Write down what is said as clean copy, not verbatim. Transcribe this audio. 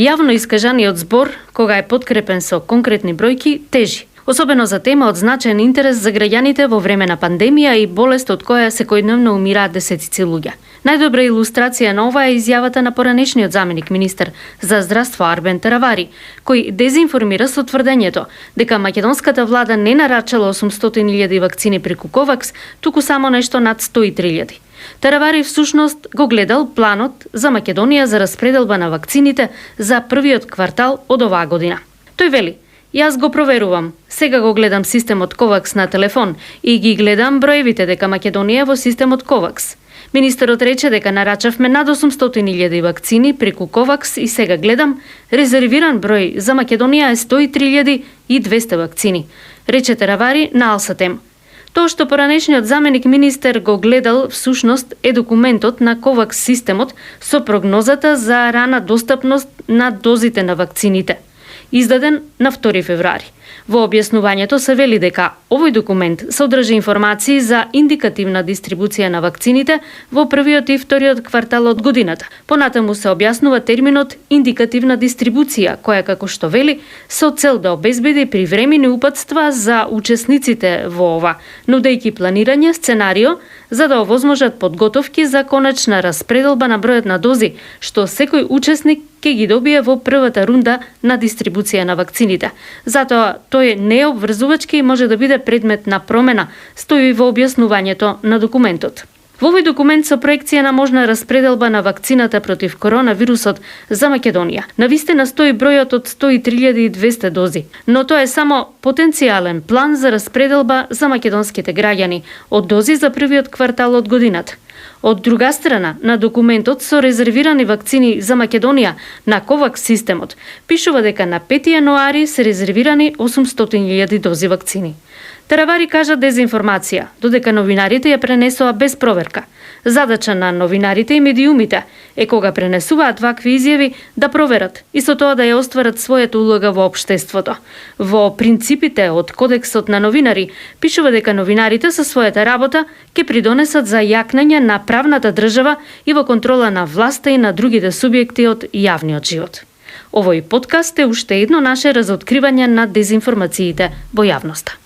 Јавно искажаниот збор, кога е подкрепен со конкретни бројки, тежи. Особено за тема од значаен интерес за граѓаните во време на пандемија и болест од која секојдневно умираат десетици луѓе. Најдобра илустрација на ова е изјавата на поранешниот заменик министер за здравство Арбен Теравари, кој дезинформира со тврдењето дека македонската влада не нарачала 800.000 вакцини преку Ковакс, туку само нешто над 103.000. Теравари всушност го гледал планот за Македонија за распределба на вакцините за првиот квартал од оваа година. Тој вели: "Јас го проверувам. Сега го гледам системот Ковакс на телефон и ги гледам броевите дека Македонија е во системот Ковакс." Министерот рече дека нарачавме над 800.000 вакцини преку Ковакс и сега гледам, резервиран број за Македонија е 103.200 вакцини, рече Теравари на Алсатем. Тоа што поранешниот заменик министер го гледал всушност е документот на Ковакс системот со прогнозата за рана достапност на дозите на вакцините, издаден на 2 февруари. Во објаснувањето се вели дека овој документ содржи информации за индикативна дистрибуција на вакцините во првиот и вториот квартал од годината. Понатаму се објаснува терминот индикативна дистрибуција, која, како што вели, со цел да обезбеди привремени упатства за учесниците во ова, нудејќи планирање сценарио за да овозможат подготовки за конечна распределба на бројот на дози, што секој учесник ќе ги добие во првата рунда на дистрибуција на вакцините. Затоа тој не е обврзувачки и може да биде предмет на промена, стои во објаснувањето на документот. Во овој документ со проекција на можна распределба на вакцината против коронавирусот за Македонија, навистина стои бројот од 103.200 дози, но тоа е само потенцијален план за распределба за македонските граѓани од дози за првиот квартал од годината. Од друга страна, на документот со резервирани вакцини за Македонија на Ковакс системот, пишува дека на 5 јануари се резервирани 800.000 дози вакцини. Теравари кажа дезинформација, додека новинарите ја пренесоа без проверка. Задача на новинарите и медиумите е кога пренесуваат вакви изјави да проверат и со тоа да ја остварат својата улога во општеството. Во принципите од Кодексот на новинари пишува дека новинарите со својата работа ќе придонесат за јакнење на правната држава и во контрола на власта и на другите субјекти од јавниот живот. Овој подкаст е уште едно наше разоткривање на дезинформациите во јавноста.